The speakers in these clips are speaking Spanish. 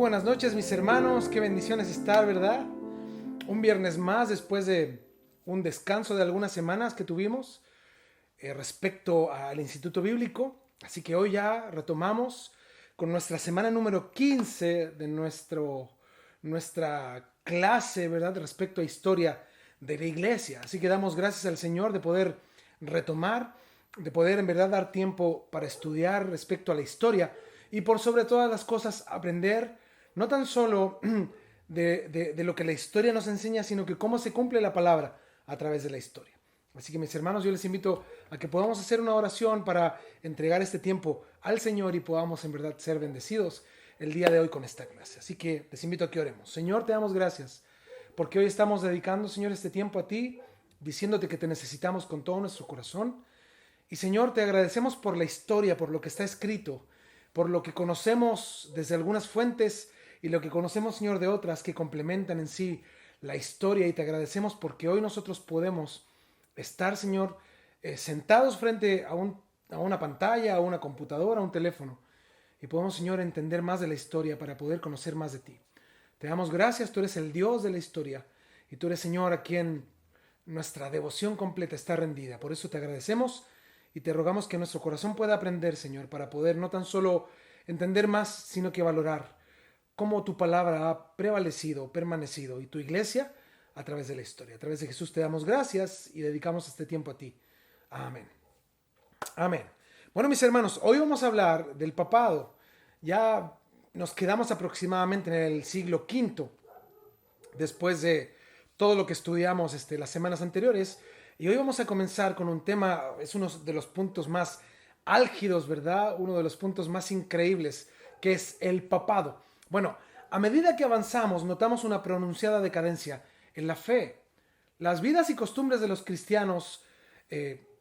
buenas noches, mis hermanos. Qué bendiciones estar, ¿verdad? Un viernes más después de un descanso de algunas semanas que tuvimos respecto al Instituto Bíblico. Así que hoy ya retomamos con nuestra semana número 15 de nuestra clase, ¿verdad? Respecto a historia de la iglesia. Así que damos gracias al Señor de poder retomar, de poder en verdad dar tiempo para estudiar respecto a la historia y por sobre todas las cosas aprender no tan solo de lo que la historia nos enseña, sino que cómo se cumple la palabra a través de la historia. Así que mis hermanos, yo les invito a que podamos hacer una oración para entregar este tiempo al Señor y podamos en verdad ser bendecidos el día de hoy con esta clase. Así que les invito a que oremos. Señor, te damos gracias porque hoy estamos dedicando, Señor, este tiempo a ti, diciéndote que te necesitamos con todo nuestro corazón. Y Señor, te agradecemos por la historia, por lo que está escrito, por lo que conocemos desde algunas fuentes y lo que conocemos, Señor, de otras que complementan en sí la historia. Y te agradecemos porque hoy nosotros podemos estar, Señor, sentados frente a una pantalla, a una computadora, a un teléfono. Y podemos, Señor, entender más de la historia para poder conocer más de ti. Te damos gracias, tú eres el Dios de la historia. Y tú eres, Señor, a quien nuestra devoción completa está rendida. Por eso te agradecemos y te rogamos que nuestro corazón pueda aprender, Señor, para poder no tan solo entender más, sino que valorar cómo tu palabra ha prevalecido, permanecido, y tu iglesia a través de la historia. A través de Jesús te damos gracias y dedicamos este tiempo a ti. Amén. Amén. Bueno, mis hermanos, hoy vamos a hablar del papado. Ya nos quedamos aproximadamente en el siglo V, después de todo lo que estudiamos las semanas anteriores. Y hoy vamos a comenzar con un tema, es uno de los puntos más álgidos, ¿verdad? Uno de los puntos más increíbles, que es el papado. Bueno, a medida que avanzamos, notamos una pronunciada decadencia en la fe. Las vidas y costumbres de los cristianos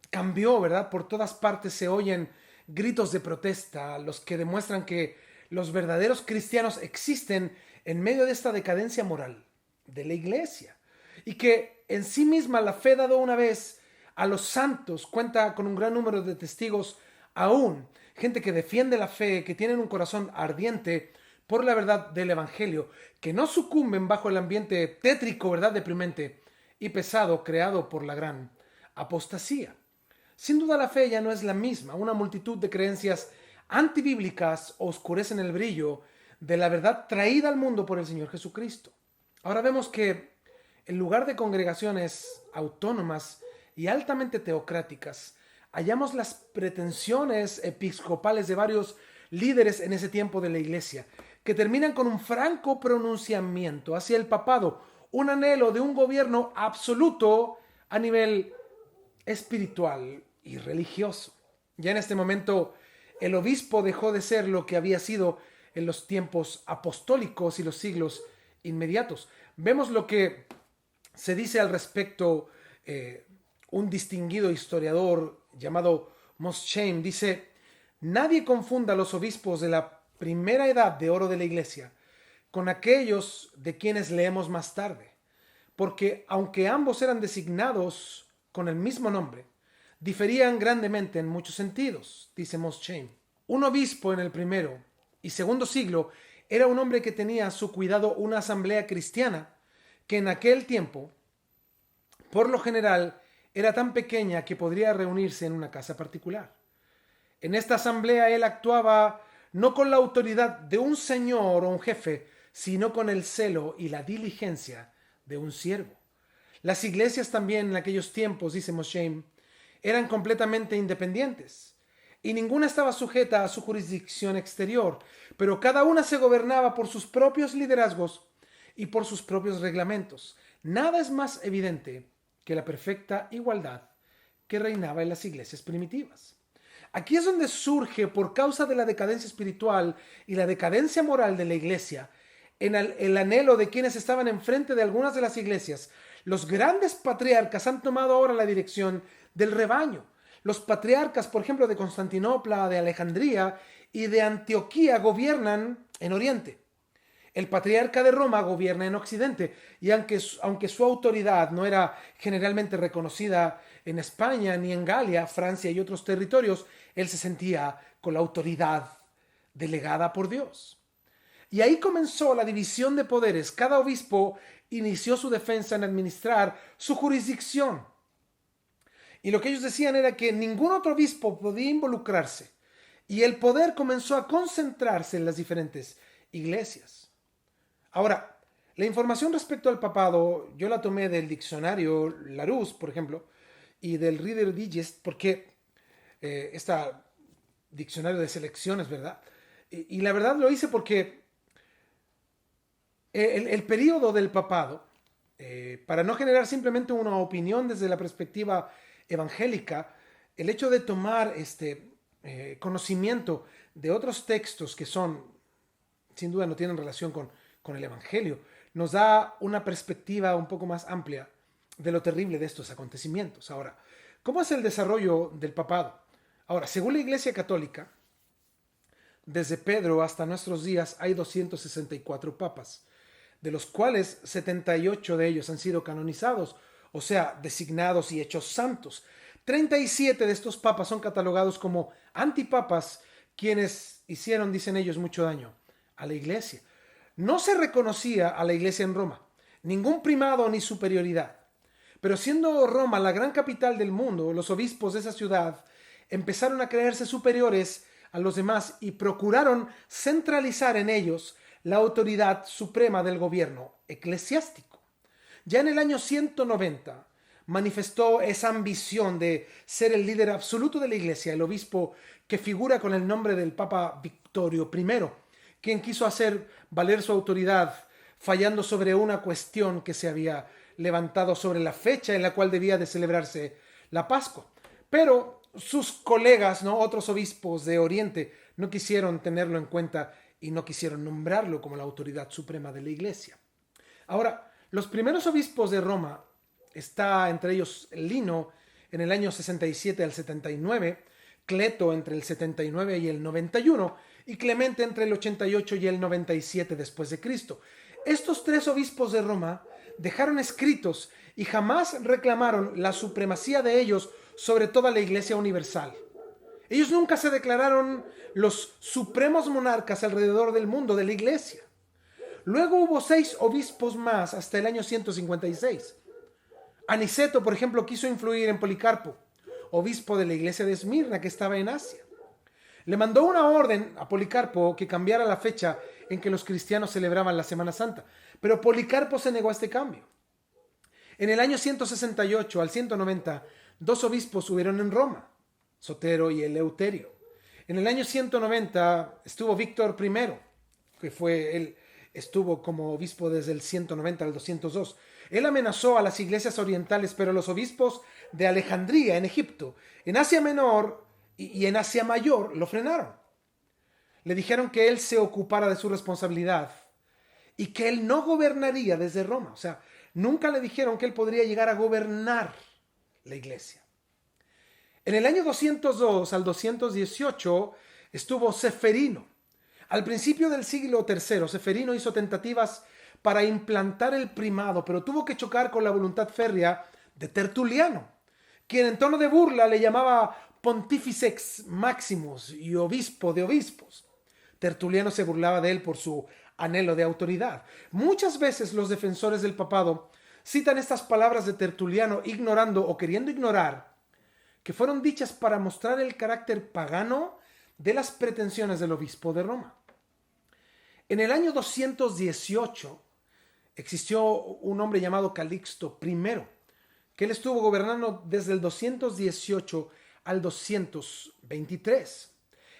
cambió, ¿verdad? Por todas partes se oyen gritos de protesta, los que demuestran que los verdaderos cristianos existen en medio de esta decadencia moral de la iglesia. Y que en sí misma la fe dado una vez a los santos cuenta con un gran número de testigos aún, gente que defiende la fe, que tienen un corazón ardiente por la verdad del evangelio, que no sucumben bajo el ambiente tétrico, verdad, deprimente y pesado creado por la gran apostasía. Sin duda la fe ya no es la misma. Una multitud de creencias antibíblicas oscurecen el brillo de la verdad traída al mundo por el Señor Jesucristo. Ahora vemos que en lugar de congregaciones autónomas y altamente teocráticas, hallamos las pretensiones episcopales de varios líderes en ese tiempo de la iglesia, que terminan con un franco pronunciamiento hacia el papado, un anhelo de un gobierno absoluto a nivel espiritual y religioso. Ya en este momento el obispo dejó de ser lo que había sido en los tiempos apostólicos y los siglos inmediatos. Vemos lo que se dice al respecto. Un distinguido historiador llamado Moschem dice: nadie confunda a los obispos de la primera edad de oro de la iglesia con aquellos de quienes leemos más tarde, porque aunque ambos eran designados con el mismo nombre, diferían grandemente en muchos sentidos, dice Moschem. Un obispo en el primero y segundo siglo era un hombre que tenía a su cuidado una asamblea cristiana que en aquel tiempo, por lo general, era tan pequeña que podría reunirse en una casa particular. En esta asamblea él actuaba no con la autoridad de un señor o un jefe, sino con el celo y la diligencia de un siervo. Las iglesias también en aquellos tiempos, dice Moschem, eran completamente independientes y ninguna estaba sujeta a su jurisdicción exterior, pero cada una se gobernaba por sus propios liderazgos y por sus propios reglamentos. Nada es más evidente que la perfecta igualdad que reinaba en las iglesias primitivas. Aquí es donde surge, por causa de la decadencia espiritual y la decadencia moral de la iglesia, en el anhelo de quienes estaban enfrente de algunas de las iglesias, los grandes patriarcas han tomado ahora la dirección del rebaño. Los patriarcas, por ejemplo, de Constantinopla, de Alejandría y de Antioquía gobiernan en Oriente. El patriarca de Roma gobierna en Occidente, y aunque su autoridad no era generalmente reconocida en España ni en Galia, Francia y otros territorios, él se sentía con la autoridad delegada por Dios. Y ahí comenzó la división de poderes. Cada obispo inició su defensa en administrar su jurisdicción. Y lo que ellos decían era que ningún otro obispo podía involucrarse. Y el poder comenzó a concentrarse en las diferentes iglesias. Ahora, la información respecto al papado, yo la tomé del diccionario Larousse, por ejemplo, y del Reader Digest, porque este diccionario de selecciones, ¿verdad? Y la verdad lo hice porque el periodo del papado, para no generar simplemente una opinión desde la perspectiva evangélica, el hecho de tomar conocimiento de otros textos que son, sin duda no tienen relación con el Evangelio, nos da una perspectiva un poco más amplia de lo terrible de estos acontecimientos. Ahora, ¿cómo es el desarrollo del papado? Ahora, según la Iglesia Católica, desde Pedro hasta nuestros días hay 264 papas, de los cuales 78 de ellos han sido canonizados, o sea, designados y hechos santos. 37 de estos papas son catalogados como antipapas, quienes hicieron, dicen ellos, mucho daño a la iglesia. No se reconocía a la iglesia en Roma, ningún primado ni superioridad. Pero siendo Roma la gran capital del mundo, los obispos de esa ciudad empezaron a creerse superiores a los demás y procuraron centralizar en ellos la autoridad suprema del gobierno eclesiástico. Ya en el año 190 manifestó esa ambición de ser el líder absoluto de la iglesia, el obispo que figura con el nombre del Papa Victorio I, quien quiso hacer valer su autoridad fallando sobre una cuestión que se había levantado sobre la fecha en la cual debía de celebrarse la Pascua. Pero sus colegas, ¿no?, otros obispos de Oriente, no quisieron tenerlo en cuenta y no quisieron nombrarlo como la autoridad suprema de la iglesia. Ahora, los primeros obispos de Roma, está entre ellos Lino en el año 67 al 79, Cleto entre el 79 y el 91 y Clemente entre el 88 y el 97 después de Cristo. Estos tres obispos de Roma dejaron escritos y jamás reclamaron la supremacía de ellos sobre toda la Iglesia universal. Ellos nunca se declararon los supremos monarcas alrededor del mundo de la Iglesia. Luego hubo 6 obispos más hasta el año 156. Aniceto, por ejemplo, quiso influir en Policarpo, obispo de la iglesia de Esmirna que estaba en Asia. Le mandó una orden a Policarpo que cambiara la fecha en que los cristianos celebraban la Semana Santa, pero Policarpo se negó a este cambio. En el año 168 al 190, 2 obispos hubieron en Roma, Sotero y Eleuterio. En el año 190 estuvo Víctor I, él estuvo como obispo desde el 190 al 202. Él amenazó a las iglesias orientales, pero los obispos de Alejandría, en Egipto, en Asia Menor y en Asia Mayor, lo frenaron. Le dijeron que él se ocupara de su responsabilidad y que él no gobernaría desde Roma. O sea, nunca le dijeron que él podría llegar a gobernar la iglesia. En el año 202 al 218 estuvo Seferino. Al principio del siglo III, Seferino hizo tentativas para implantar el primado, pero tuvo que chocar con la voluntad férrea de Tertuliano, quien en tono de burla le llamaba Pontifex Maximus y obispo de obispos. Tertuliano se burlaba de él por su anhelo de autoridad. Muchas veces los defensores del papado citan estas palabras de Tertuliano ignorando o queriendo ignorar que fueron dichas para mostrar el carácter pagano de las pretensiones del obispo de Roma. En el año 218 existió un hombre llamado Calixto I, que él estuvo gobernando desde el 218 al 223.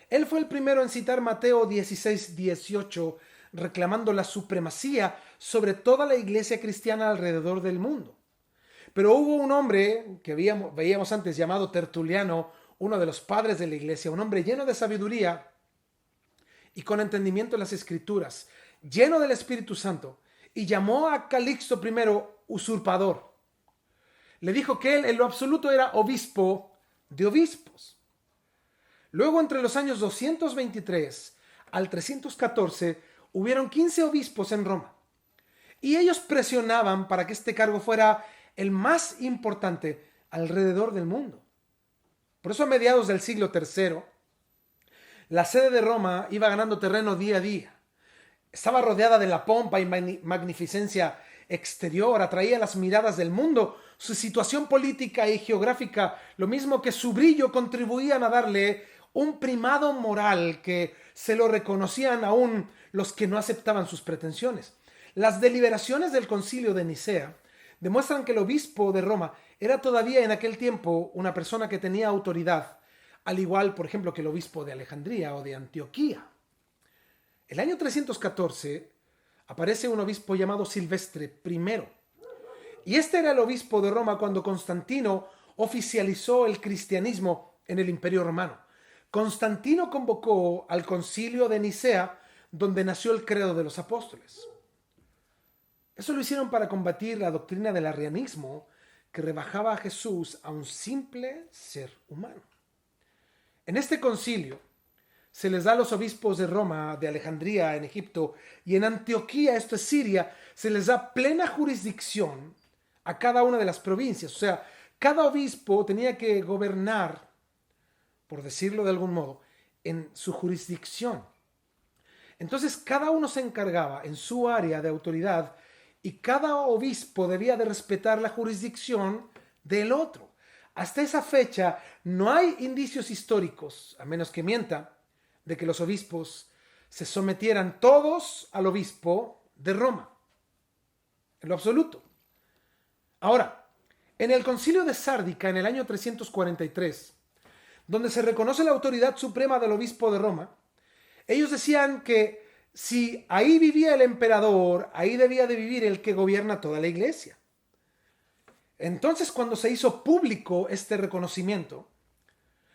Él fue el primero en citar Mateo 16:18, reclamando la supremacía sobre toda la iglesia cristiana alrededor del mundo. Pero hubo un hombre que veíamos antes llamado Tertuliano, uno de los padres de la iglesia, un hombre lleno de sabiduría y con entendimiento de las escrituras, lleno del Espíritu Santo, y llamó a Calixto I usurpador. Le dijo que él en lo absoluto era obispo de obispos. Luego, entre los años 223 al 314, hubieron 15 obispos en Roma, y ellos presionaban para que este cargo fuera el más importante alrededor del mundo. Por eso, a mediados del siglo III, la sede de Roma iba ganando terreno día a día. Estaba rodeada de la pompa y magnificencia exterior, atraía las miradas del mundo. Su situación política y geográfica, lo mismo que su brillo, contribuían a darle un primado moral que se lo reconocían aún los que no aceptaban sus pretensiones. Las deliberaciones del Concilio de Nicea demuestran que el obispo de Roma era todavía en aquel tiempo una persona que tenía autoridad, al igual, por ejemplo, que el obispo de Alejandría o de Antioquía. El año 314 aparece un obispo llamado Silvestre I. Y este era el obispo de Roma cuando Constantino oficializó el cristianismo en el Imperio Romano. Constantino convocó al Concilio de Nicea, donde nació el credo de los apóstoles. Eso lo hicieron para combatir la doctrina del arrianismo, que rebajaba a Jesús a un simple ser humano. En este concilio se les da a los obispos de Roma, de Alejandría, en Egipto, y en Antioquía, esto es Siria, se les da plena jurisdicción a cada una de las provincias. O sea, cada obispo tenía que gobernar, por decirlo de algún modo, en su jurisdicción. Entonces, cada uno se encargaba en su área de autoridad y cada obispo debía de respetar la jurisdicción del otro. Hasta esa fecha no hay indicios históricos, a menos que mienta, de que los obispos se sometieran todos al obispo de Roma, en lo absoluto. Ahora, en el concilio de Sárdica, en el año 343, donde se reconoce la autoridad suprema del obispo de Roma, ellos decían que si ahí vivía el emperador, ahí debía de vivir el que gobierna toda la iglesia. Entonces, cuando se hizo público este reconocimiento,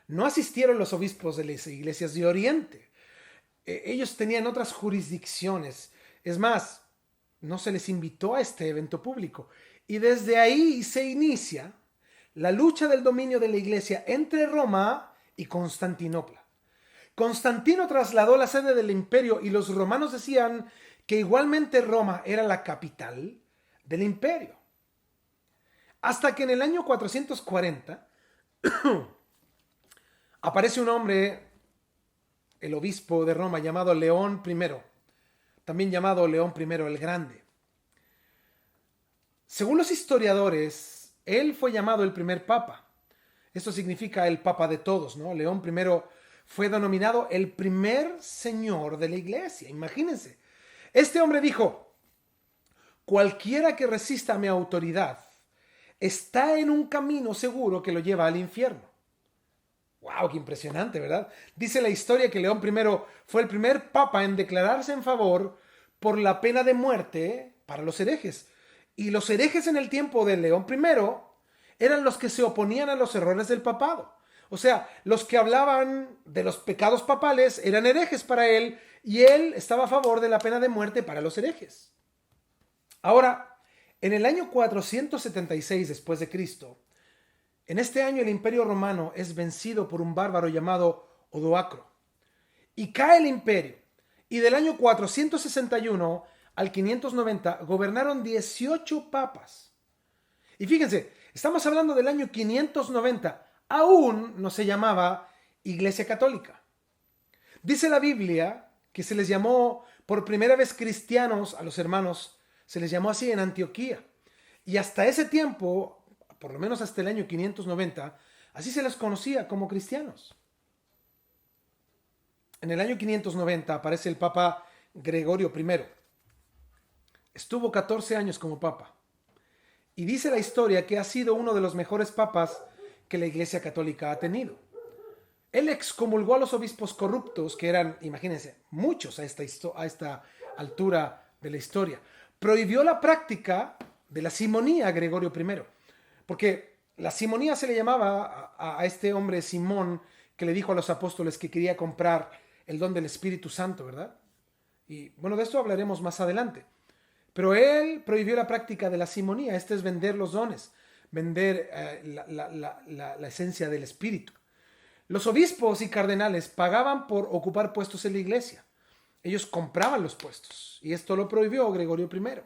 no asistieron los obispos de las iglesias de Oriente. Ellos tenían otras jurisdicciones. Es más, no se les invitó a este evento público. Y desde ahí se inicia la lucha del dominio de la iglesia entre Roma y Constantinopla. Constantino trasladó la sede del imperio y los romanos decían que igualmente Roma era la capital del imperio. Hasta que en el año 440 aparece un hombre, el obispo de Roma, llamado León I, también llamado León I el Grande. Según los historiadores, él fue llamado el primer papa. Esto significa el papa de todos, ¿no? León I fue denominado el primer señor de la iglesia. Imagínense. Este hombre dijo: cualquiera que resista a mi autoridad está en un camino seguro que lo lleva al infierno. ¡Wow! ¡Qué impresionante!, ¿verdad? Dice la historia que León I fue el primer papa en declararse en favor por la pena de muerte para los herejes. Y los herejes en el tiempo de León I eran los que se oponían a los errores del papado. O sea, los que hablaban de los pecados papales eran herejes para él y él estaba a favor de la pena de muerte para los herejes. Ahora, en el año 476 después de Cristo, en este año el Imperio Romano es vencido por un bárbaro llamado Odoacro. Y cae el imperio. Y del año 461 al 590 gobernaron 18 papas. Y fíjense, estamos hablando del año 590. Aún no se llamaba Iglesia Católica. Dice la Biblia que se les llamó por primera vez cristianos a los hermanos, se les llamó así en Antioquía. Y hasta ese tiempo, por lo menos hasta el año 590, así se les conocía como cristianos. En el año 590 aparece el Papa Gregorio I. Estuvo 14 años como papa. Y dice la historia que ha sido uno de los mejores papas que la Iglesia Católica ha tenido. Él excomulgó a los obispos corruptos, que eran, imagínense, muchos a esta altura de la historia. Prohibió la práctica de la simonía a Gregorio I, porque la simonía se le llamaba a este hombre Simón, que le dijo a los apóstoles que quería comprar el don del Espíritu Santo, ¿verdad? Y bueno, de esto hablaremos más adelante. Pero él prohibió la práctica de la simonía. Este es vender los dones, vender la esencia del Espíritu. Los obispos y cardenales pagaban por ocupar puestos en la iglesia. Ellos compraban los puestos y esto lo prohibió Gregorio I.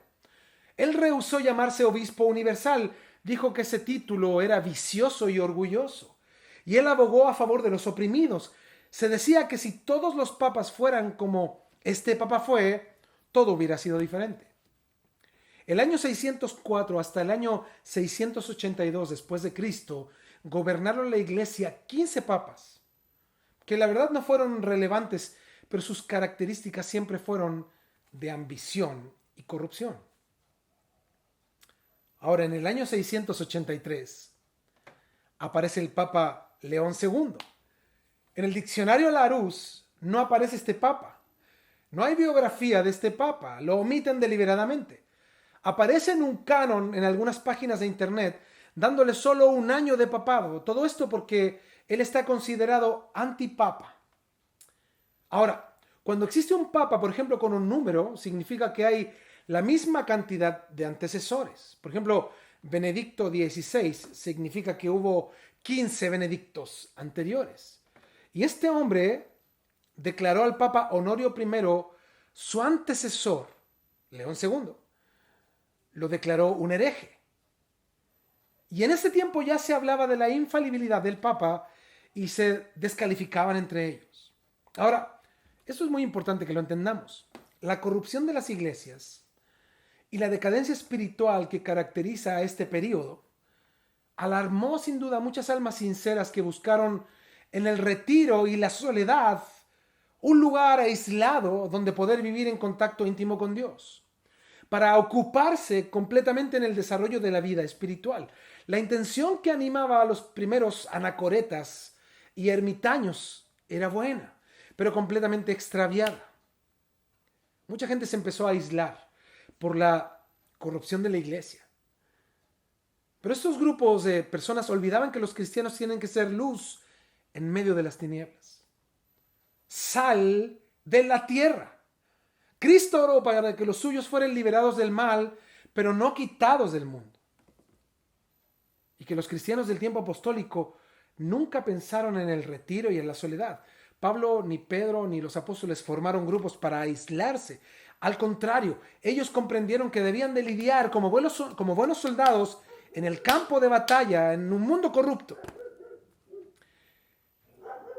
Él rehusó llamarse obispo universal. Dijo que ese título era vicioso y orgulloso. Y él abogó a favor de los oprimidos. Se decía que si todos los papas fueran como este papa fue, todo hubiera sido diferente. El año 604 hasta el año 682 después de Cristo gobernaron la iglesia 15 papas, que la verdad no fueron relevantes, pero sus características siempre fueron de ambición y corrupción. Ahora, en el año 683 aparece el Papa León II. En el diccionario Larousse no aparece este papa. No hay biografía de este papa, lo omiten deliberadamente. Aparece en un canon en algunas páginas de internet, dándole solo un año de papado. Todo esto porque él está considerado antipapa. Ahora, cuando existe un papa, por ejemplo, con un número, significa que hay la misma cantidad de antecesores. Por ejemplo, Benedicto XVI significa que hubo 15 Benedictos anteriores. Y este hombre declaró al Papa Honorio I, su antecesor, León II, lo declaró un hereje. Y en ese tiempo ya se hablaba de la infalibilidad del Papa y se descalificaban entre ellos. Ahora, esto es muy importante que lo entendamos. La corrupción de las iglesias y la decadencia espiritual que caracteriza a este periodo alarmó sin duda a muchas almas sinceras que buscaron en el retiro y la soledad un lugar aislado donde poder vivir en contacto íntimo con Dios, para ocuparse completamente en el desarrollo de la vida espiritual. La intención que animaba a los primeros anacoretas y ermitaños era buena, pero completamente extraviada. Mucha gente se empezó a aislar por la corrupción de la iglesia. Pero estos grupos de personas olvidaban que los cristianos tienen que ser luz en medio de las tinieblas, sal de la tierra. Cristo oró para que los suyos fueran liberados del mal, pero no quitados del mundo. Y que los cristianos del tiempo apostólico nunca pensaron en el retiro y en la soledad. Pablo, ni Pedro, ni los apóstoles formaron grupos para aislarse. Al contrario, ellos comprendieron que debían de lidiar como buenos soldados en el campo de batalla, en un mundo corrupto.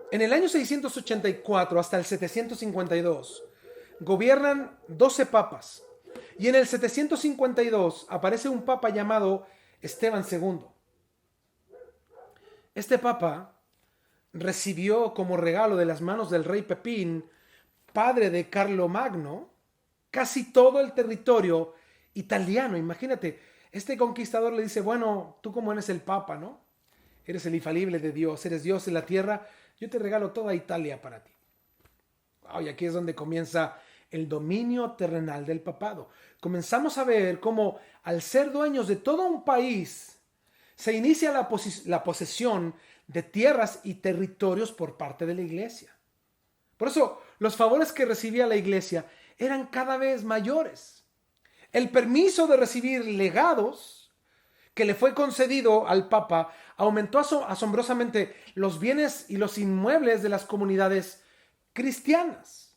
En el año 684 hasta el 752 gobiernan 12 papas. Y en el 752 aparece un papa llamado Esteban II. Este papa recibió como regalo de las manos del rey Pepín, padre de Carlomagno, casi todo el territorio italiano. Imagínate, este conquistador le dice, bueno, tú como eres el papa, ¿no? Eres el infalible de Dios, eres Dios en la tierra, yo te regalo toda Italia para ti. Wow, y aquí es donde comienza el dominio terrenal del papado. Comenzamos a ver cómo al ser dueños de todo un país, se inicia la posesión de tierras y territorios por parte de la iglesia. Por eso, los favores que recibía la iglesia eran cada vez mayores. El permiso de recibir legados que le fue concedido al Papa aumentó asombrosamente los bienes y los inmuebles de las comunidades cristianas.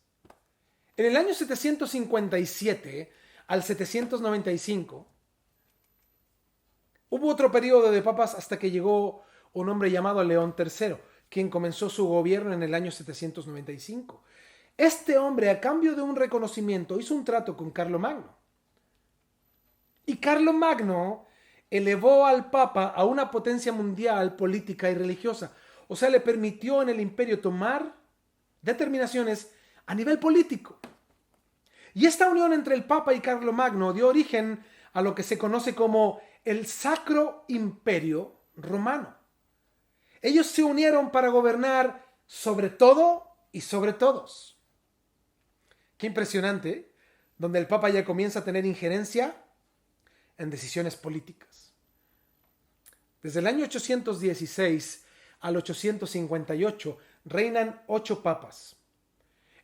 En el año 757 al 795 hubo otro periodo de papas hasta que llegó un hombre llamado León III, quien comenzó su gobierno en el año 795. Este hombre, a cambio de un reconocimiento, hizo un trato con Carlomagno. Y Carlomagno elevó al Papa a una potencia mundial, política y religiosa. O sea, le permitió en el imperio tomar determinaciones a nivel político. Y esta unión entre el Papa y Carlomagno dio origen a lo que se conoce como el Sacro Imperio Romano. Ellos se unieron para gobernar sobre todo y sobre todos. Qué impresionante, donde el Papa ya comienza a tener injerencia en decisiones políticas. Desde el año 816 al 858 reinan 8 papas.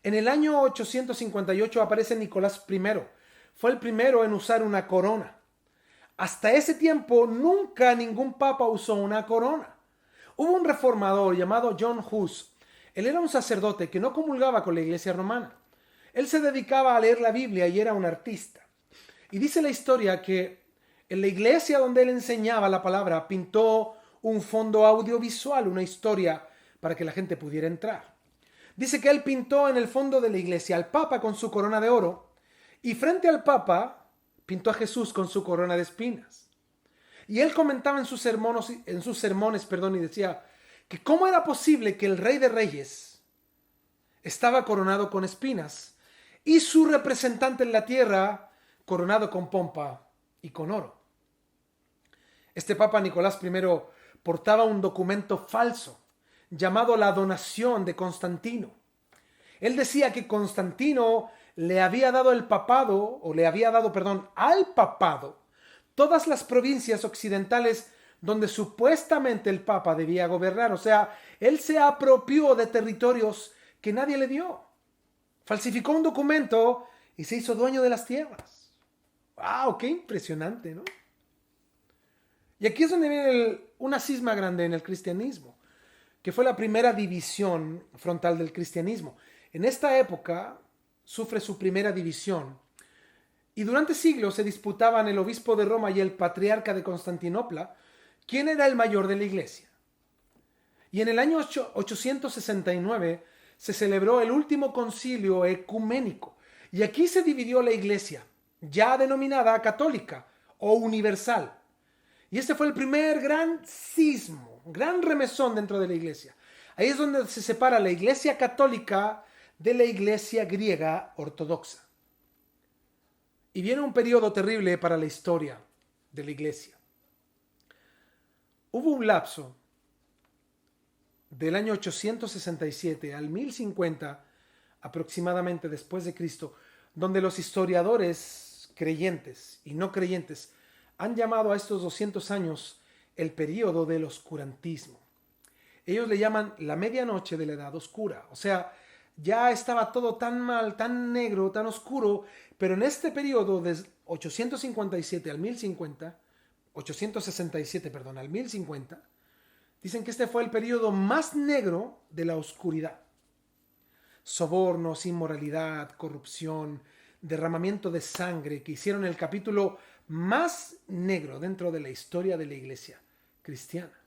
En el año 858 aparece Nicolás I. Fue el primero en usar una corona. Hasta ese tiempo nunca ningún papa usó una corona. Hubo un reformador llamado John Hus. Él era un sacerdote que no comulgaba con la iglesia romana. Él se dedicaba a leer la Biblia y era un artista. Y dice la historia que en la iglesia donde él enseñaba la palabra pintó un fondo audiovisual, una historia para que la gente pudiera entrar. Dice que él pintó en el fondo de la iglesia al Papa con su corona de oro Y frente al Papa pintó a Jesús con su corona de espinas. Y él comentaba en sus sermones, y decía que cómo era posible que el Rey de Reyes estaba coronado con espinas y su representante en la tierra coronado con pompa y con oro. Este Papa Nicolás I portaba un documento falso llamado la donación de Constantino. Él decía que Constantino le había dado al papado al papado todas las provincias occidentales donde supuestamente el Papa debía gobernar. O sea, él se apropió de territorios que nadie le dio. Falsificó un documento y se hizo dueño de las tierras. ¡Wow! ¡Qué impresionante!, ¿no? Y aquí es donde viene una cisma grande en el cristianismo, que fue la primera división frontal del cristianismo. En esta época sufre su primera división y durante siglos se disputaban el obispo de Roma y el patriarca de Constantinopla quién era el mayor de la iglesia. Y en el año 869 se celebró el último concilio ecuménico y aquí se dividió la iglesia, ya denominada católica o universal. Y este fue el primer gran cismo, gran remesón dentro de la iglesia. Ahí es donde se separa la iglesia católica de la iglesia griega ortodoxa. Y viene un periodo terrible para la historia de la iglesia. Hubo un lapso del año 867 al 1050 aproximadamente después de Cristo, donde los historiadores creyentes y no creyentes han llamado a estos 200 años el período del oscurantismo. Ellos le llaman la medianoche de la edad oscura. O sea, ya estaba todo tan mal, tan negro, tan oscuro, pero en este periodo de 867 al 1050, 867, al 1050, dicen que este fue el periodo más negro de la oscuridad. Sobornos, inmoralidad, corrupción, derramamiento de sangre que hicieron el capítulo más negro dentro de la historia de la iglesia cristiana.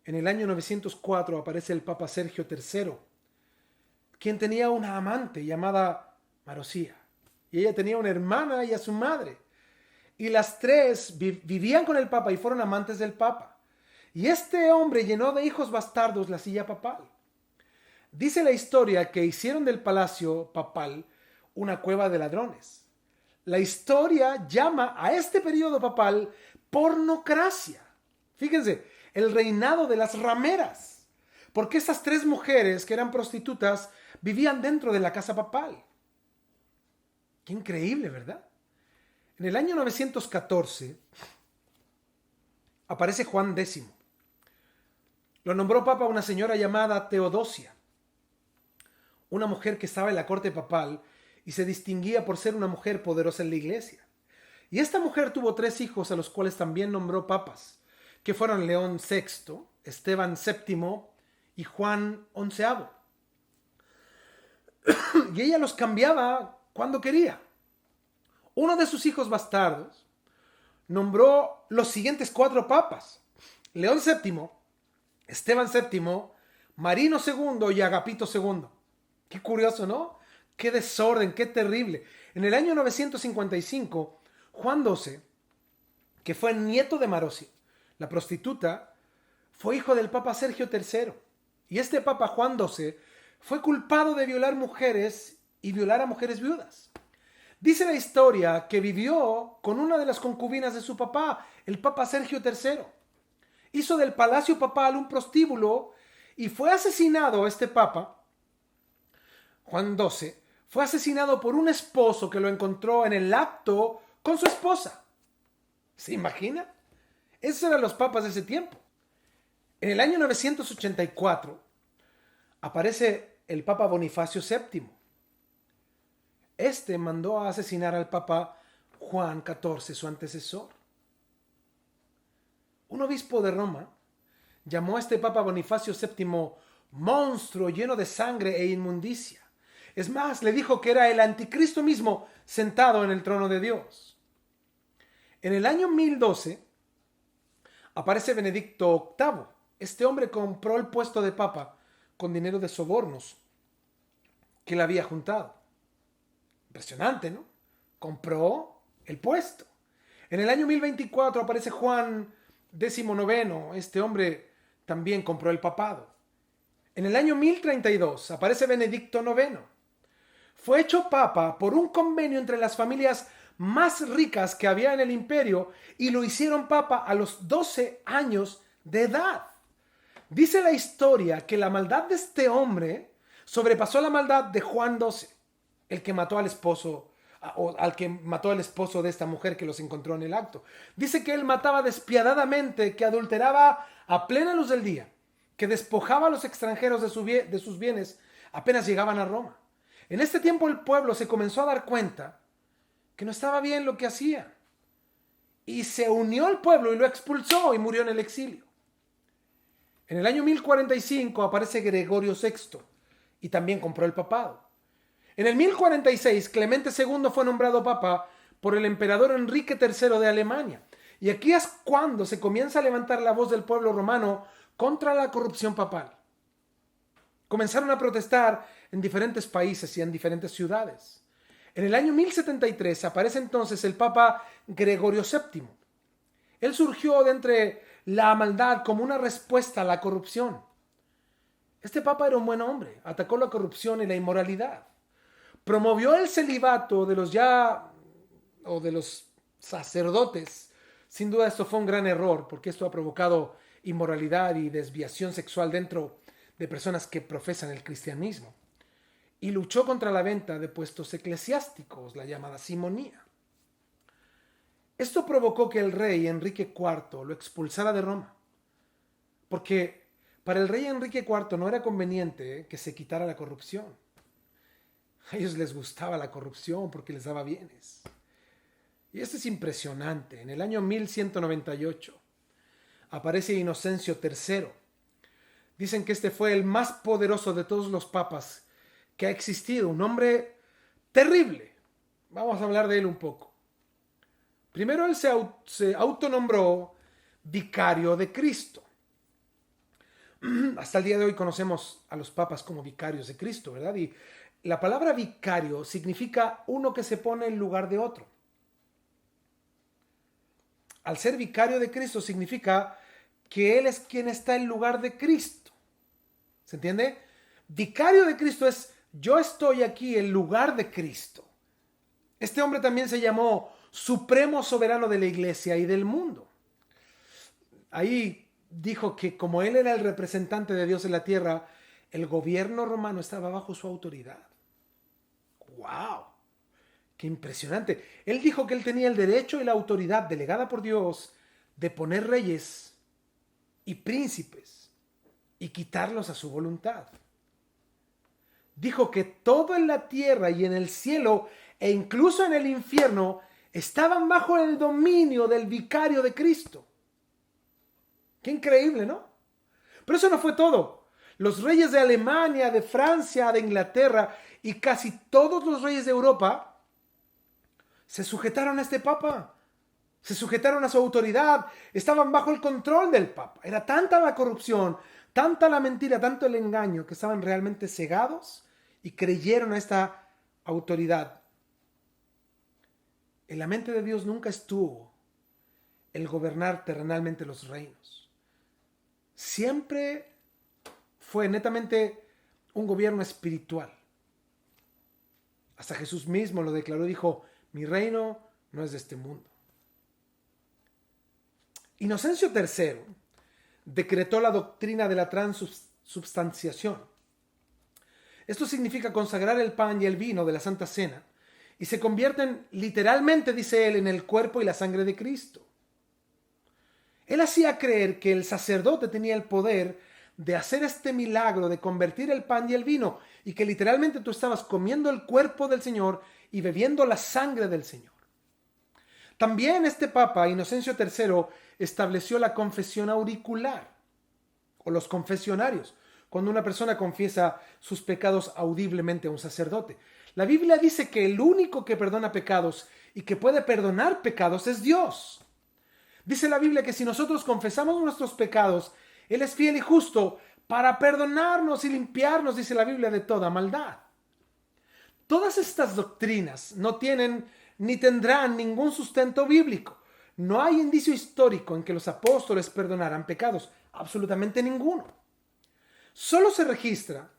En el año 904 aparece el Papa Sergio III, quien tenía una amante llamada Marosía, y ella tenía una hermana y a su madre, y las tres vivían con el Papa y fueron amantes del Papa. Y este hombre llenó de hijos bastardos la silla papal. Dice la historia que hicieron del palacio papal una cueva de ladrones. La historia llama a este periodo papal pornocracia. Fíjense, el reinado de las rameras. Porque estas tres mujeres que eran prostitutas vivían dentro de la casa papal. Qué increíble, ¿verdad? En el año 914 aparece Juan X. Lo nombró papa una señora llamada Teodosia, una mujer que estaba en la corte papal y se distinguía por ser una mujer poderosa en la iglesia. Y esta mujer tuvo 3 hijos a los cuales también nombró papas, que fueron León VI, Esteban VII y Juan XI. Y ella los cambiaba cuando quería. Uno de sus hijos bastardos nombró los siguientes 4 papas: León VII, Esteban VII, Marino II y Agapito II. Qué curioso, ¿no? Qué desorden, qué terrible. En el año 955, Juan XII, que fue nieto de Marosí, la prostituta, fue hijo del Papa Sergio III. Y este Papa Juan XII fue culpado de violar mujeres y violar a mujeres viudas. Dice la historia que vivió con una de las concubinas de su papá, el Papa Sergio III. Hizo del palacio papal un prostíbulo y fue asesinado este Papa, Juan XII, fue asesinado por un esposo que lo encontró en el acto con su esposa. ¿Se imagina? Esos eran los papas de ese tiempo. En el año 984 aparece el Papa Bonifacio VII. Este mandó a asesinar al Papa Juan XIV, su antecesor. Un obispo de Roma llamó a este Papa Bonifacio VII monstruo lleno de sangre e inmundicia. Es más, le dijo que era el anticristo mismo sentado en el trono de Dios. En el año 1012 aparece Benedicto VIII. Este hombre compró el puesto de papa con dinero de sobornos que él había juntado. Impresionante, ¿no? compró el puesto. En el año 1024 aparece Juan XIX. Este hombre también compró el papado. En el año 1032 aparece Benedicto IX. Fue hecho papa por un convenio entre las familias más ricas que había en el imperio y lo hicieron papa a los 12 años de edad. Dice la historia que la maldad de este hombre sobrepasó la maldad de Juan XII, el que mató al esposo, o al que mató al esposo de esta mujer que los encontró en el acto. Dice que él mataba despiadadamente, que adulteraba a plena luz del día, que despojaba a los extranjeros de sus bienes apenas llegaban a Roma. En este tiempo el pueblo se comenzó a dar cuenta que no estaba bien lo que hacía. Y se unió al pueblo y lo expulsó y murió en el exilio. En el año 1045 aparece Gregorio VI y también compró el papado. En el 1046 Clemente II fue nombrado papa por el emperador Enrique III de Alemania. Y aquí es cuando se comienza a levantar la voz del pueblo romano contra la corrupción papal. Comenzaron a protestar en diferentes países y en diferentes ciudades. En el año 1073 aparece entonces el Papa Gregorio VII. Él surgió de entre la maldad como una respuesta a la corrupción. Este Papa era un buen hombre, atacó la corrupción y la inmoralidad. Promovió el celibato de los sacerdotes. Sin duda esto fue un gran error, porque esto ha provocado inmoralidad y desviación sexual dentro de personas que profesan el cristianismo. Y luchó contra la venta de puestos eclesiásticos, la llamada simonía. Esto provocó que el rey Enrique IV lo expulsara de Roma, porque para el rey Enrique IV no era conveniente que se quitara la corrupción. A ellos les gustaba la corrupción porque les daba bienes. Y esto es impresionante. En el año 1198 aparece Inocencio III. Dicen que este fue el más poderoso de todos los papas que ha existido, un hombre terrible. Vamos a hablar de él un poco. Primero él se autonombró vicario de Cristo. Hasta el día de hoy conocemos a los papas como vicarios de Cristo, ¿verdad? Y la palabra vicario significa uno que se pone en lugar de otro. Al ser vicario de Cristo significa que él es quien está en lugar de Cristo. ¿Se entiende? Vicario de Cristo es yo estoy aquí en lugar de Cristo. Este hombre también se llamó Supremo Soberano de la Iglesia y del mundo. Ahí dijo que como él era el representante de Dios en la tierra, el gobierno romano estaba bajo su autoridad. ¡Wow! ¡Qué impresionante! Él dijo que él tenía el derecho y la autoridad delegada por Dios de poner reyes y príncipes y quitarlos a su voluntad. Dijo que todo en la tierra y en el cielo e incluso en el infierno estaban bajo el dominio del vicario de Cristo. Qué increíble, ¿no? Pero eso no fue todo. Los reyes de Alemania, de Francia, de Inglaterra y casi todos los reyes de Europa se sujetaron a este papa. Se sujetaron a su autoridad. Estaban bajo el control del papa. Era tanta la corrupción, tanta la mentira, tanto el engaño, que estaban realmente cegados y creyeron a esta autoridad. En la mente de Dios nunca estuvo el gobernar terrenalmente los reinos. Siempre fue netamente un gobierno espiritual. Hasta Jesús mismo lo declaró y dijo, mi reino no es de este mundo. Inocencio III decretó la doctrina de la transubstanciación. Esto significa consagrar el pan y el vino de la Santa Cena y se convierten literalmente, dice él, en el cuerpo y la sangre de Cristo. Él hacía creer que el sacerdote tenía el poder de hacer este milagro, de convertir el pan y el vino, y que literalmente tú estabas comiendo el cuerpo del Señor y bebiendo la sangre del Señor. También este Papa, Inocencio III, estableció la confesión auricular, o los confesionarios, cuando una persona confiesa sus pecados audiblemente a un sacerdote. La Biblia dice que el único que perdona pecados y que puede perdonar pecados es Dios. Dice la Biblia que si nosotros confesamos nuestros pecados, Él es fiel y justo para perdonarnos y limpiarnos, dice la Biblia, de toda maldad. Todas estas doctrinas no tienen ni tendrán ningún sustento bíblico. No hay indicio histórico en que los apóstoles perdonaran pecados, absolutamente ninguno. Solo se registra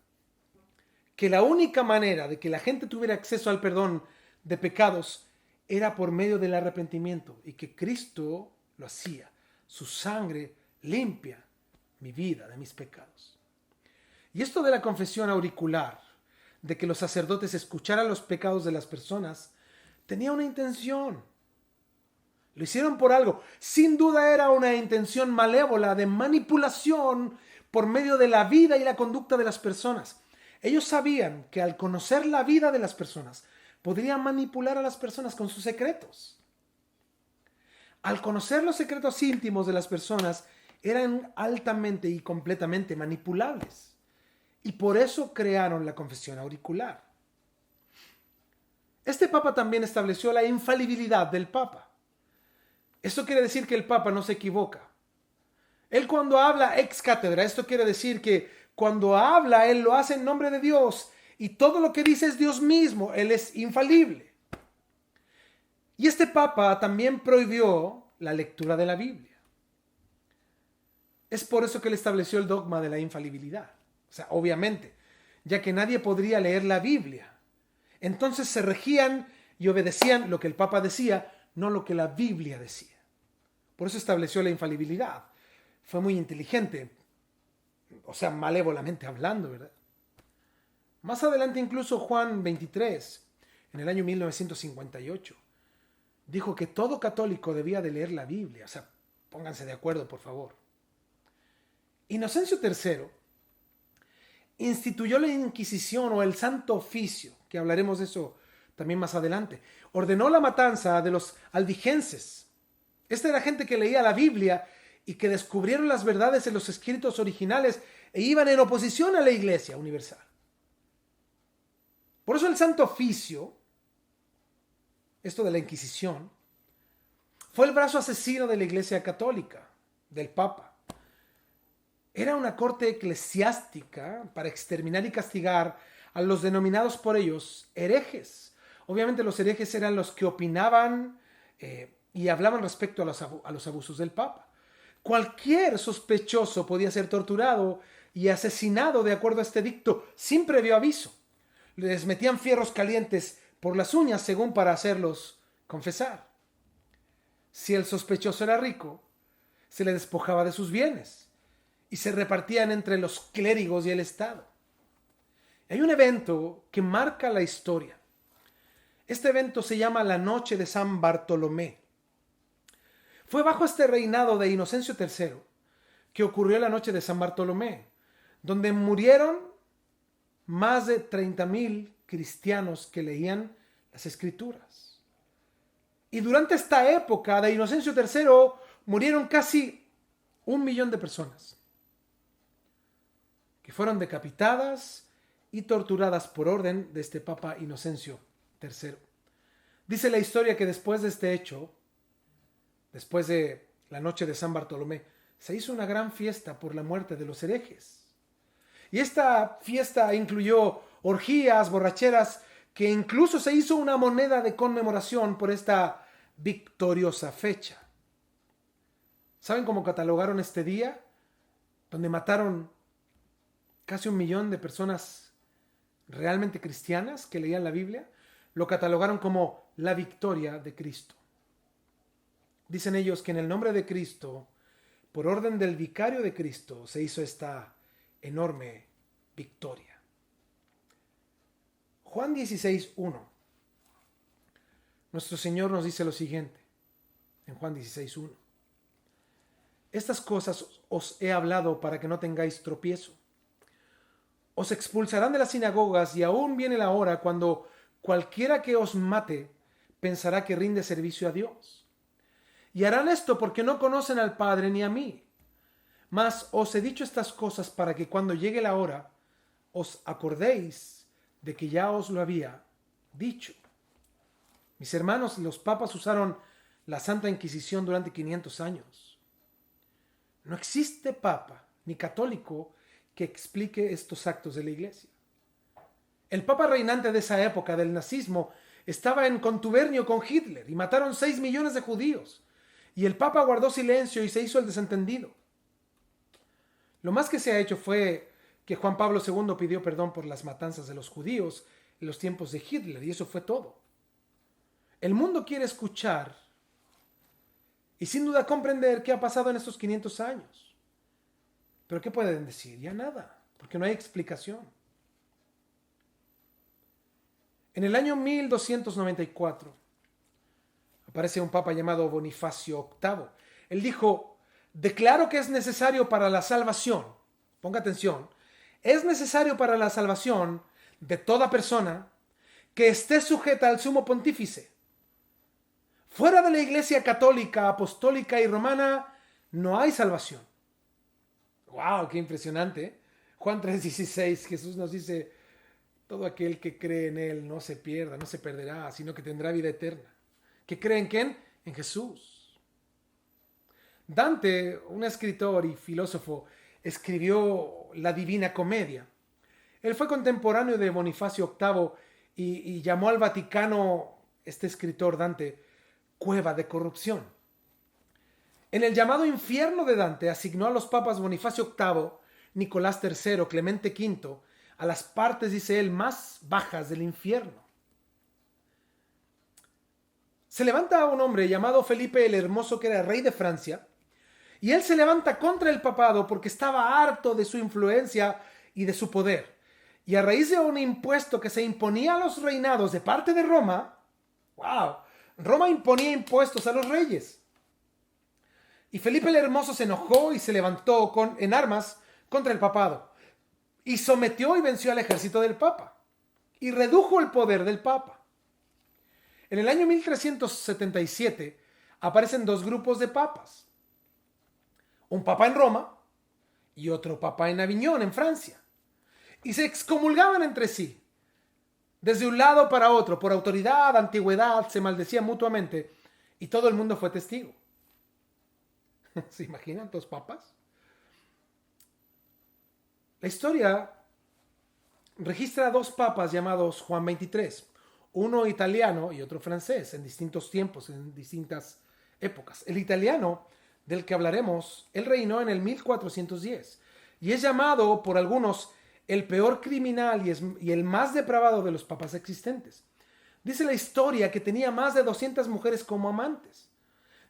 que la única manera de que la gente tuviera acceso al perdón de pecados era por medio del arrepentimiento y que Cristo lo hacía. Su sangre limpia mi vida de mis pecados. Y esto de la confesión auricular, de que los sacerdotes escucharan los pecados de las personas, tenía una intención. Lo hicieron por algo. Sin duda era una intención malévola de manipulación por medio de la vida y la conducta de las personas. Ellos sabían que al conocer la vida de las personas, podrían manipular a las personas con sus secretos. Al conocer los secretos íntimos de las personas, eran altamente y completamente manipulables. Y por eso crearon la confesión auricular. Este papa también estableció la infalibilidad del papa. Esto quiere decir que el papa no se equivoca. Él cuando habla ex cátedra, esto quiere decir que cuando habla, él lo hace en nombre de Dios y todo lo que dice es Dios mismo. Él es infalible. Y este papa también prohibió la lectura de la Biblia. Es por eso que él estableció el dogma de la infalibilidad. O sea, obviamente, ya que nadie podría leer la Biblia. Entonces se regían y obedecían lo que el papa decía, no lo que la Biblia decía. Por eso estableció la infalibilidad. Fue muy inteligente, o sea, malévolamente hablando, ¿verdad? Más adelante incluso Juan 23, en el año 1958, dijo que todo católico debía de leer la Biblia. O sea, pónganse de acuerdo, por favor. Inocencio III instituyó la Inquisición o el Santo Oficio, que hablaremos de eso también más adelante. Ordenó la matanza de los albigenses. Esta era gente que leía la Biblia y que descubrieron las verdades en los escritos originales e iban en oposición a la Iglesia universal. Por eso el Santo Oficio, esto de la Inquisición, fue el brazo asesino de la Iglesia Católica, del Papa. Era una corte eclesiástica para exterminar y castigar a los denominados por ellos herejes. Obviamente los herejes eran los que opinaban y hablaban respecto a los abusos del Papa. Cualquier sospechoso podía ser torturado y asesinado de acuerdo a este edicto sin previo aviso. Les metían fierros calientes por las uñas según para hacerlos confesar. Si el sospechoso era rico, se le despojaba de sus bienes y se repartían entre los clérigos y el Estado. Hay un evento que marca la historia. Este evento se llama la Noche de San Bartolomé. Fue bajo este reinado de Inocencio III que ocurrió la Noche de San Bartolomé, donde murieron más de 30,000 cristianos que leían las Escrituras. Y durante esta época de Inocencio III murieron casi 1,000,000 de personas que fueron decapitadas y torturadas por orden de este Papa Inocencio III. Dice la historia que después de este hecho, después de la noche de San Bartolomé, se hizo una gran fiesta por la muerte de los herejes. Y esta fiesta incluyó orgías, borracheras, que incluso se hizo una moneda de conmemoración por esta victoriosa fecha. ¿Saben cómo catalogaron este día? Donde mataron casi 1,000,000 de personas realmente cristianas que leían la Biblia. Lo catalogaron como la victoria de Cristo. Dicen ellos que en el nombre de Cristo, por orden del vicario de Cristo, se hizo esta enorme victoria. Juan 16:1. Nuestro Señor nos dice lo siguiente en Juan 16:1. Estas cosas os he hablado para que no tengáis tropiezo. Os expulsarán de las sinagogas y aún viene la hora cuando cualquiera que os mate pensará que rinde servicio a Dios. Y harán esto porque no conocen al Padre ni a mí. Mas os he dicho estas cosas para que cuando llegue la hora os acordéis de que ya os lo había dicho. Mis hermanos, los papas usaron la Santa Inquisición durante 500 años. No existe papa ni católico que explique estos actos de la Iglesia. El papa reinante de esa época del nazismo estaba en contubernio con Hitler y mataron 6 millones de judíos. Y el Papa guardó silencio y se hizo el desentendido. Lo más que se ha hecho fue que Juan Pablo II pidió perdón por las matanzas de los judíos en los tiempos de Hitler, y eso fue todo. El mundo quiere escuchar y sin duda comprender qué ha pasado en estos 500 años. ¿Pero qué pueden decir? Ya nada, porque no hay explicación. En el año 1294 aparece un papa llamado Bonifacio VIII. Él dijo: declaro que es necesario para la salvación, ponga atención, es necesario para la salvación de toda persona que esté sujeta al sumo pontífice. Fuera de la Iglesia católica, apostólica y romana no hay salvación. ¡Wow! ¡Qué impresionante! Juan 3:16, Jesús nos dice: todo aquel que cree en Él no se pierda, no se perderá, sino que tendrá vida eterna. ¿Que cree en quién? En Jesús. Dante, un escritor y filósofo, escribió la Divina Comedia. Él fue contemporáneo de Bonifacio VIII y llamó al Vaticano, este escritor Dante, cueva de corrupción. En el llamado infierno de Dante asignó a los papas Bonifacio VIII, Nicolás III, Clemente V, a las partes, dice él, más bajas del infierno. Se levanta un hombre llamado Felipe el Hermoso, que era rey de Francia, y él se levanta contra el papado porque estaba harto de su influencia y de su poder. Y a raíz de un impuesto que se imponía a los reinados de parte de Roma, ¡wow!, Roma imponía impuestos a los reyes. Y Felipe el Hermoso se enojó y se levantó en armas contra el papado. Y sometió y venció al ejército del papa. Y redujo el poder del papa. En el año 1377 aparecen dos grupos de papas. Un papa en Roma y otro papa en Aviñón, en Francia. Y se excomulgaban entre sí. Desde un lado para otro, por autoridad, antigüedad, se maldecían mutuamente. Y todo el mundo fue testigo. ¿Se imaginan dos papas? La historia registra dos papas llamados Juan XXIII, uno italiano y otro francés, en distintos tiempos, en distintas épocas. El italiano, del que hablaremos, él reinó en el 1410 y es llamado por algunos el peor criminal y el más depravado de los papas existentes. Dice la historia que tenía más de 200 mujeres como amantes.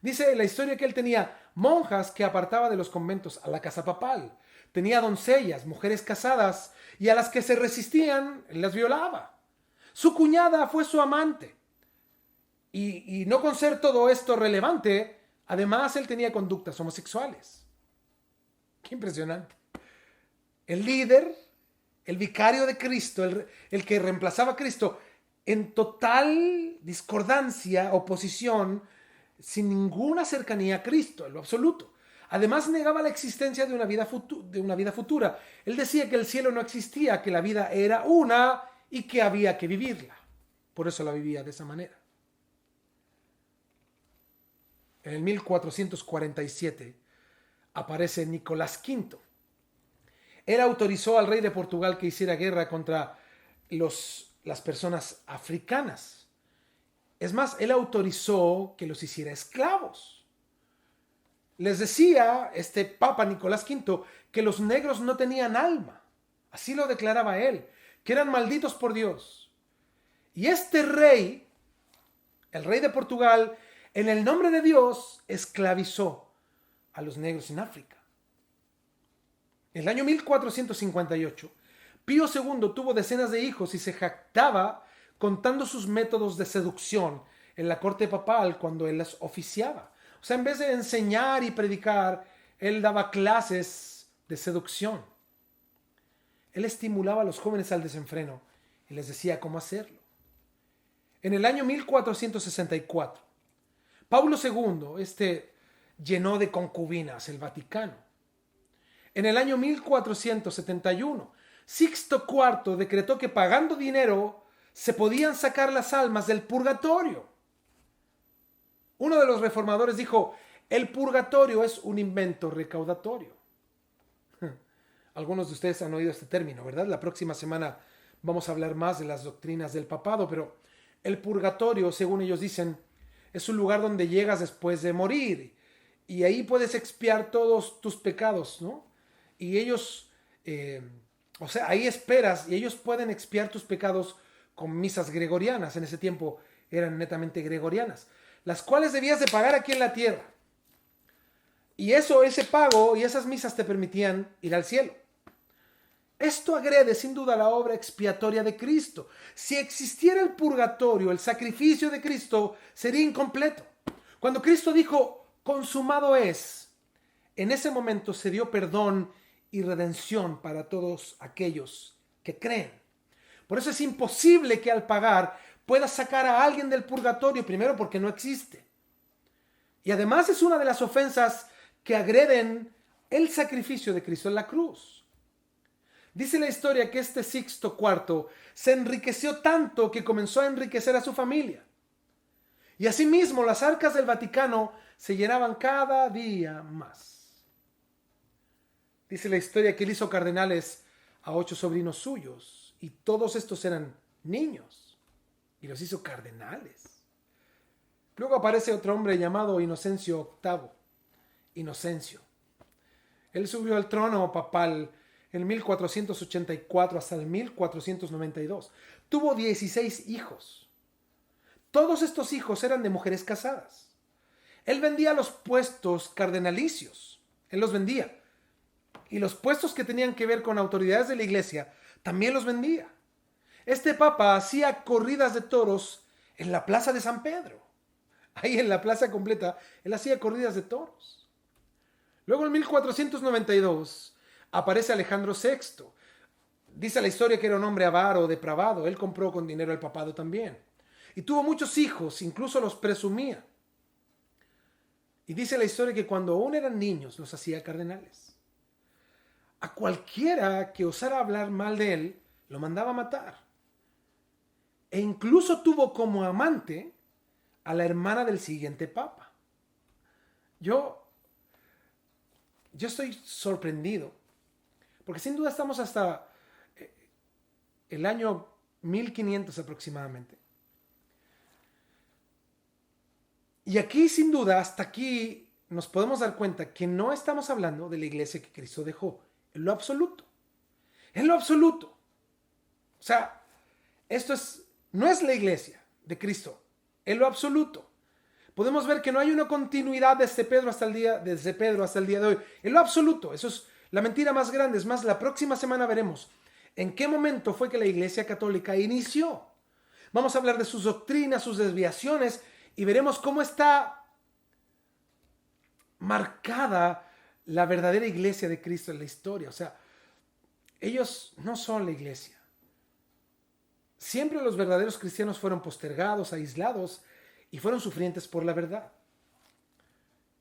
Dice la historia que él tenía monjas que apartaba de los conventos a la casa papal. Tenía doncellas, mujeres casadas, y a las que se resistían las violaba. Su cuñada fue su amante. Y no con ser todo esto relevante, además él tenía conductas homosexuales. Qué impresionante. El líder, el vicario de Cristo, el que reemplazaba a Cristo, en total discordancia, oposición, sin ninguna cercanía a Cristo, en lo absoluto. Además negaba la existencia de una vida futura. Él decía que el cielo no existía, que la vida era una y que había que vivirla. Por eso la vivía de esa manera. En el 1447 aparece Nicolás V. Él autorizó al rey de Portugal que hiciera guerra contra las personas africanas. Es más, él autorizó que los hiciera esclavos. Les decía este Papa Nicolás V que los negros no tenían alma. Así lo declaraba él, que eran malditos por Dios. Y este rey, el rey de Portugal, en el nombre de Dios, esclavizó a los negros en África. En el año 1458, Pío II tuvo decenas de hijos y se jactaba contando sus métodos de seducción en la corte papal cuando él las oficiaba. O sea, en vez de enseñar y predicar, él daba clases de seducción. Él estimulaba a los jóvenes al desenfreno y les decía cómo hacerlo. En el año 1464, Pablo II, llenó de concubinas el Vaticano. En el año 1471, Sixto IV decretó que pagando dinero se podían sacar las almas del purgatorio. Uno de los reformadores dijo: el purgatorio es un invento recaudatorio. Algunos de ustedes han oído este término, ¿verdad? La próxima semana vamos a hablar más de las doctrinas del papado, pero El purgatorio, según ellos dicen, es un lugar donde llegas después de morir y ahí puedes expiar todos tus pecados, ¿no? Y ellos, o sea, ahí esperas y ellos pueden expiar tus pecados con misas gregorianas. En ese tiempo eran netamente gregorianas, las cuales debías de pagar aquí en la tierra. Y eso, ese pago y esas misas te permitían ir al cielo. Esto agrede sin duda la obra expiatoria de Cristo. Si existiera el purgatorio, el sacrificio de Cristo sería incompleto. Cuando Cristo dijo, consumado es, en ese momento se dio perdón y redención para todos aquellos que creen. Por eso es imposible que al pagar puedas sacar a alguien del purgatorio, primero porque no existe. Y además es una de las ofensas que agreden el sacrificio de Cristo en la cruz. Dice la historia que este Sixto IV se enriqueció tanto que comenzó a enriquecer a su familia. Y asimismo las arcas del Vaticano se llenaban cada día más. Dice la historia que él hizo cardenales a 8 sobrinos suyos y todos estos eran niños y los hizo cardenales. Luego aparece otro hombre llamado Inocencio VIII. Inocencio. Él subió al trono papal en 1484 hasta el 1492. Tuvo 16 hijos. Todos estos hijos eran de mujeres casadas. Él vendía los puestos cardenalicios. Él los vendía. Y los puestos que tenían que ver con autoridades de la iglesia, también los vendía. Este papa hacía corridas de toros en la plaza de San Pedro. Ahí en la plaza completa, él hacía corridas de toros. Luego en 1492 aparece Alejandro VI. Dice la historia que era un hombre avaro, depravado. Él compró con dinero el papado también. Y tuvo muchos hijos, incluso los presumía. Y dice la historia que cuando aún eran niños los hacía cardenales. A cualquiera que osara hablar mal de él, lo mandaba a matar. E incluso tuvo como amante a la hermana del siguiente papa. Yo estoy sorprendido. Porque sin duda estamos hasta el año 1500 aproximadamente. Y aquí sin duda, hasta aquí nos podemos dar cuenta que no estamos hablando de la iglesia que Cristo dejó. En lo absoluto. En lo absoluto. O sea, no es la iglesia de Cristo. En lo absoluto. Podemos ver que no hay una continuidad desde Pedro hasta el día de hoy. En lo absoluto. Eso es la mentira más grande. Es más, la próxima semana veremos en qué momento fue que la Iglesia Católica inició. Vamos a hablar de sus doctrinas, sus desviaciones y veremos cómo está marcada la verdadera Iglesia de Cristo en la historia. O sea, ellos no son la Iglesia. Siempre los verdaderos cristianos fueron postergados, aislados y fueron sufrientes por la verdad.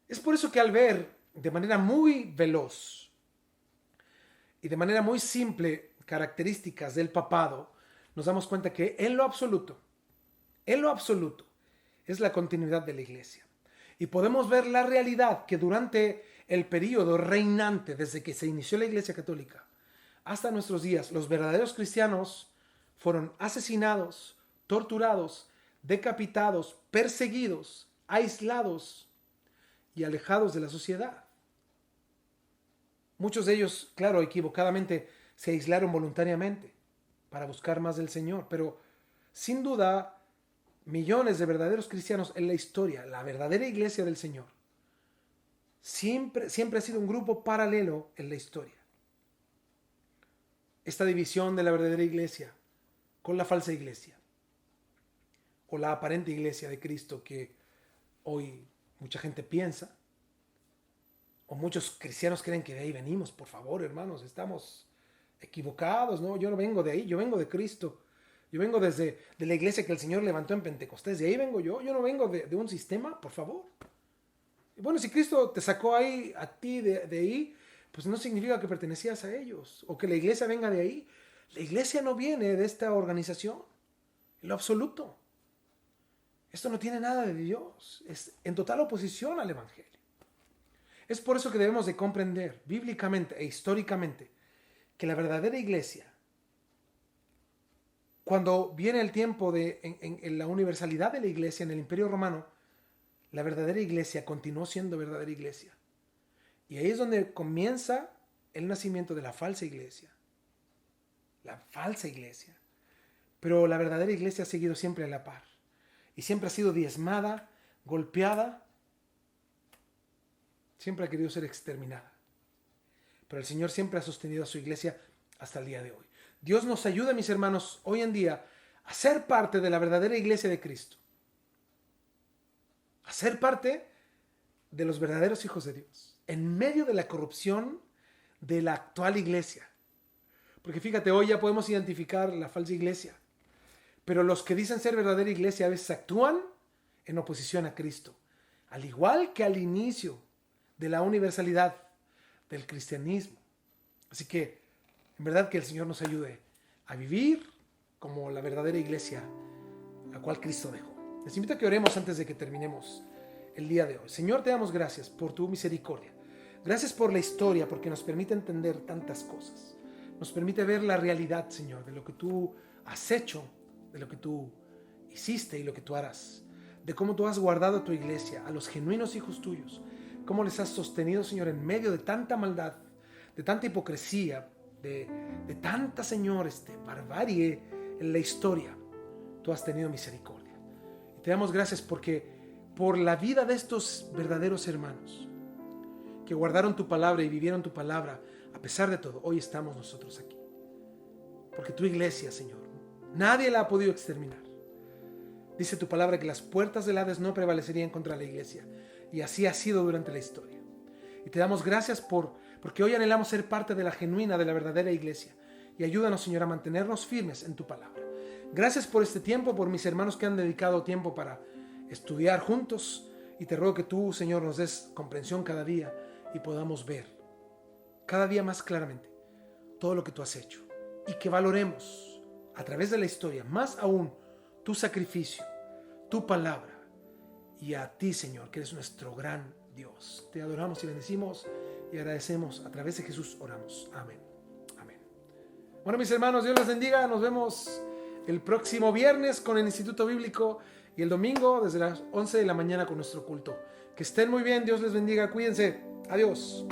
Es por eso que al ver de manera muy veloz y de manera muy simple características del papado, nos damos cuenta que en lo absoluto, es la continuidad de la iglesia. Y podemos ver la realidad que durante el periodo reinante, desde que se inició la Iglesia Católica hasta nuestros días, los verdaderos cristianos fueron asesinados, torturados, decapitados, perseguidos, aislados y alejados de la sociedad. Muchos de ellos, claro, equivocadamente se aislaron voluntariamente para buscar más del Señor, pero sin duda millones de verdaderos cristianos en la historia, la verdadera iglesia del Señor, siempre ha sido un grupo paralelo en la historia. Esta división de la verdadera iglesia con la falsa iglesia o la aparente iglesia de Cristo que hoy mucha gente piensa, o muchos cristianos creen que de ahí venimos. Por favor, hermanos, estamos equivocados, ¿no? Yo no vengo de ahí, yo vengo de Cristo. Yo vengo de la iglesia que el Señor levantó en Pentecostés. De ahí vengo yo no vengo de un sistema, por favor. Y bueno, si Cristo te sacó ahí, a ti de ahí, pues no significa que pertenecías a ellos o que la iglesia venga de ahí. La iglesia no viene de esta organización, en lo absoluto. Esto no tiene nada de Dios, es en total oposición al Evangelio. Es por eso que debemos de comprender bíblicamente e históricamente que la verdadera iglesia, cuando viene el tiempo en la universalidad de la iglesia en el Imperio Romano, la verdadera iglesia continuó siendo verdadera iglesia. Y ahí es donde comienza el nacimiento de la falsa iglesia. La falsa iglesia. Pero la verdadera iglesia ha seguido siempre a la par. Y siempre ha sido diezmada, golpeada. Siempre ha querido ser exterminada. Pero el Señor siempre ha sostenido a su iglesia hasta el día de hoy. Dios nos ayuda, mis hermanos, hoy en día a ser parte de la verdadera iglesia de Cristo. A ser parte de los verdaderos hijos de Dios. En medio de la corrupción de la actual iglesia. Porque fíjate, hoy ya podemos identificar la falsa iglesia. Pero los que dicen ser verdadera iglesia a veces actúan en oposición a Cristo. Al igual que al inicio de la universalidad del cristianismo. Así que, en verdad que el Señor nos ayude a vivir como la verdadera iglesia, la cual Cristo dejó. Les invito a que oremos antes de que terminemos el día de hoy. Señor, te damos gracias por tu misericordia. Gracias por la historia, porque nos permite entender tantas cosas. Nos permite ver la realidad, Señor, de lo que tú has hecho, de lo que tú hiciste y lo que tú harás. De cómo tú has guardado a tu iglesia, a los genuinos hijos tuyos. Cómo les has sostenido, Señor, en medio de tanta maldad, de tanta hipocresía, de tanta, Señor, barbarie en la historia. Tú has tenido misericordia. Y te damos gracias porque por la vida de estos verdaderos hermanos que guardaron tu palabra y vivieron tu palabra, a pesar de todo, hoy estamos nosotros aquí. Porque tu iglesia, Señor, nadie la ha podido exterminar. Dice tu palabra que las puertas del Hades no prevalecerían contra la iglesia. Y así ha sido durante la historia. Y te damos gracias porque hoy anhelamos ser parte de la genuina, de la verdadera iglesia. Y ayúdanos, Señor, a mantenernos firmes en tu palabra. Gracias por este tiempo, por mis hermanos que han dedicado tiempo para estudiar juntos. Y te ruego que tú, Señor, nos des comprensión cada día y podamos ver cada día más claramente todo lo que tú has hecho. Y que valoremos a través de la historia, más aún, tu sacrificio, tu palabra. Y a ti, Señor, que eres nuestro gran Dios. Te adoramos y bendecimos y agradecemos. A través de Jesús oramos. Amén. Amén. Bueno, mis hermanos, Dios les bendiga. Nos vemos el próximo viernes con el Instituto Bíblico y el domingo desde las 11 de la mañana con nuestro culto. Que estén muy bien. Dios les bendiga. Cuídense. Adiós.